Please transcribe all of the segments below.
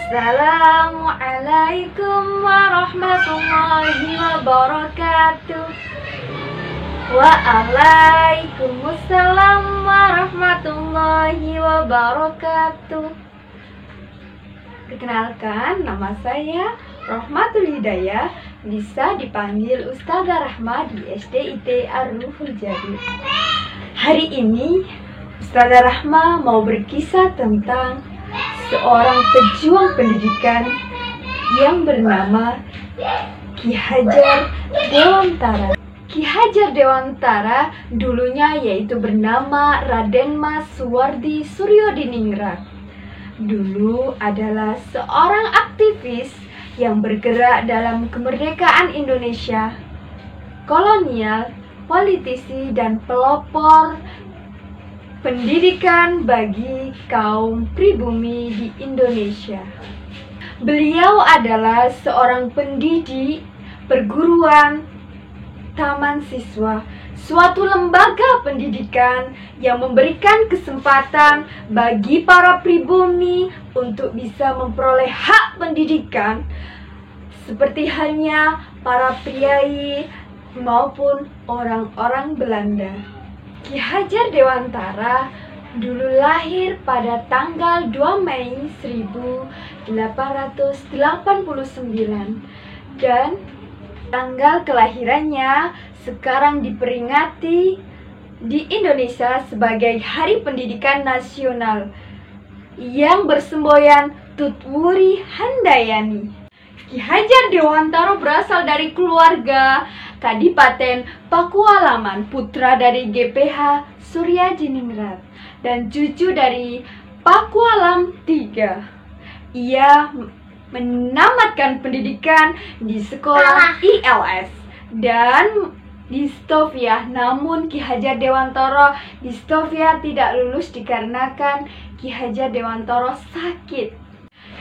Assalamualaikum warahmatullahi wabarakatuh. Waalaikumsalam warahmatullahi wabarakatuh. Perkenalkan, nama saya Rohmatul Hidayah, bisa dipanggil Ustazah Rahma di SDIT Ar-Ruhul Jadid. Hari ini Ustazah Rahma mau berkisah tentang seorang pejuang pendidikan yang bernama Ki Hajar Dewantara. Ki Hajar Dewantara dulunya yaitu bernama Raden Mas Suwardi Suryodiningrat. Dulu adalah seorang aktivis yang bergerak dalam kemerdekaan Indonesia, kolonial, politisi, dan pelopor pendidikan bagi kaum pribumi di Indonesia. Beliau adalah seorang pendidik perguruan taman siswa, suatu lembaga pendidikan yang memberikan kesempatan bagi para pribumi untuk bisa memperoleh hak pendidikan seperti halnya para priai maupun orang-orang Belanda. Ki Hajar Dewantara dulu lahir pada tanggal 2 Mei 1889 dan tanggal kelahirannya sekarang diperingati di Indonesia sebagai Hari Pendidikan Nasional yang bersemboyan Tutwuri Handayani. Ki Hajar Dewantara berasal dari keluarga Kadipaten Pakualaman, putra dari GPH Suryodiningrat dan cucu dari Pakualam III. Ia menamatkan pendidikan di sekolah ILS dan di Stovia. Namun Ki Hajar Dewantara di Stovia tidak lulus dikarenakan Ki Hajar Dewantara sakit.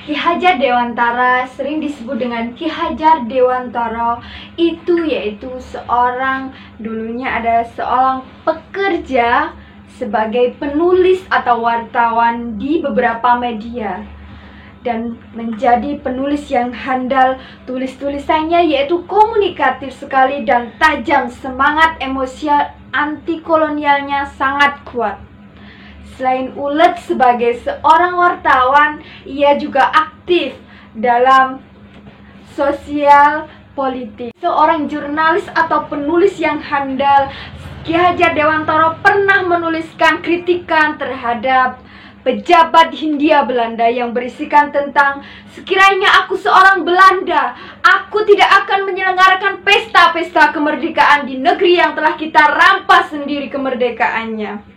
Ki Hajar Dewantara sering disebut dengan Ki Hajar Dewantara yaitu dulunya ada seorang pekerja sebagai penulis atau wartawan di beberapa media dan menjadi penulis yang handal. Tulis-tulisannya yaitu komunikatif sekali dan tajam, semangat emosional anti kolonialnya sangat kuat. Selain ulet sebagai seorang wartawan, ia juga aktif dalam sosial politik. Seorang jurnalis atau penulis yang handal, Ki Hajar Dewantara pernah menuliskan kritikan terhadap pejabat Hindia Belanda yang berisikan tentang, sekiranya aku seorang Belanda, aku tidak akan menyelenggarakan pesta-pesta kemerdekaan di negeri yang telah kita rampas sendiri kemerdekaannya.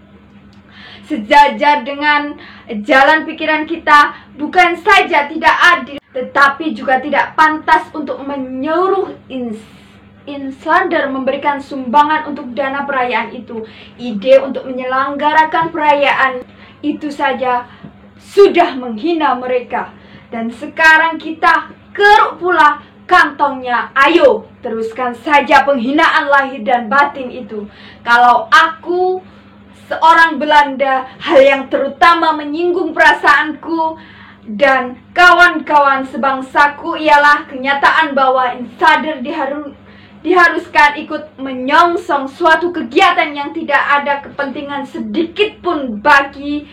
Sejajar dengan jalan pikiran kita, bukan saja tidak adil, tetapi juga tidak pantas untuk menyuruh insider memberikan sumbangan untuk dana perayaan itu. Ide untuk menyelenggarakan perayaan itu saja sudah menghina mereka. Dan sekarang kita keruk pula kantongnya. Ayo, teruskan saja penghinaan lahir dan batin itu. Kalau aku seorang Belanda, hal yang terutama menyinggung perasaanku dan kawan-kawan sebangsaku ialah kenyataan bahwa insider diharuskan ikut menyongsong suatu kegiatan yang tidak ada kepentingan sedikit pun bagi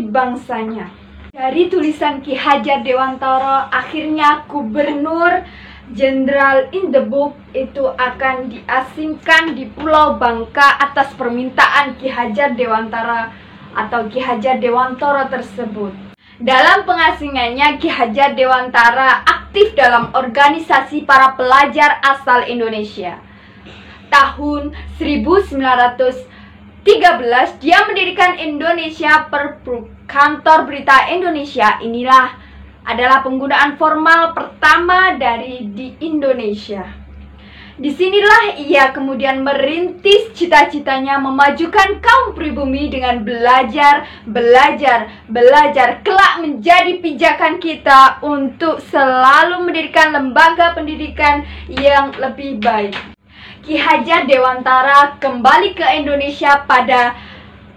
bangsanya. Dari tulisan Ki Hajar Dewantara, akhirnya Gubernur Jenderal in the Book itu akan diasingkan di Pulau Bangka atas permintaan Ki Hajar Dewantara atau Ki Hajar Dewantara tersebut. Dalam pengasingannya, Ki Hajar Dewantara aktif dalam organisasi para pelajar asal Indonesia. Tahun 1913 dia mendirikan Indonesia Perbruk, kantor berita Indonesia. Inilah adalah penggunaan formal pertama di Indonesia. Disinilah ia kemudian merintis cita-citanya memajukan kaum pribumi dengan belajar, kelak menjadi pijakan kita untuk selalu mendirikan lembaga pendidikan yang lebih baik. Ki Hajar Dewantara kembali ke Indonesia pada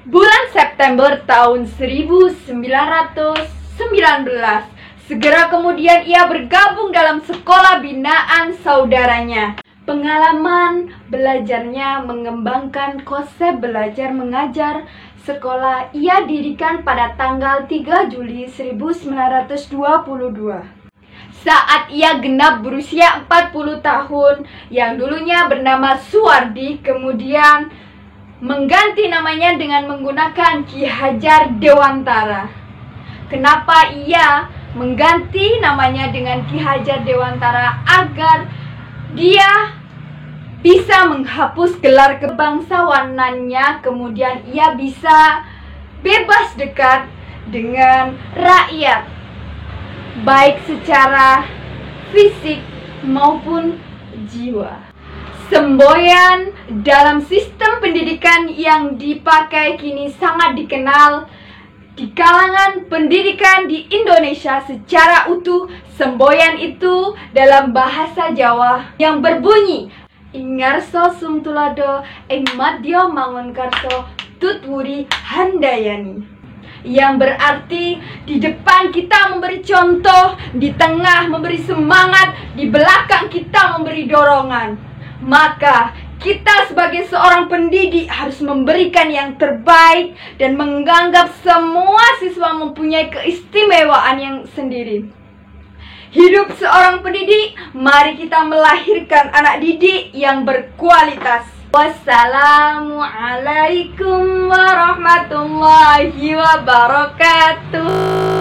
bulan September tahun 1919 Segera kemudian ia bergabung dalam sekolah binaan saudaranya. Pengalaman belajarnya mengembangkan konsep belajar mengajar sekolah ia dirikan pada tanggal 3 Juli 1922. Saat ia genap berusia 40 tahun, yang dulunya bernama Suwardi kemudian mengganti namanya dengan menggunakan Ki Hajar Dewantara. Kenapa ia mengganti namanya dengan Ki Hajar Dewantara? Agar dia bisa menghapus gelar kebangsawanannya, kemudian ia bisa bebas dekat dengan rakyat, baik secara fisik maupun jiwa. Semboyan dalam sistem pendidikan yang dipakai kini sangat dikenal di kalangan pendidikan di Indonesia secara utuh. Semboyan itu dalam bahasa Jawa yang berbunyi Ingarso sumtulado ing madya mangunkarso tutwuri handayani, yang berarti di depan kita memberi contoh, di tengah memberi semangat, di belakang kita memberi dorongan. Maka kita sebagai seorang pendidik harus memberikan yang terbaik dan menganggap semua siswa mempunyai keistimewaan yang sendiri. Hidup seorang pendidik, mari kita melahirkan anak didik yang berkualitas. Wassalamualaikum warahmatullahi wabarakatuh.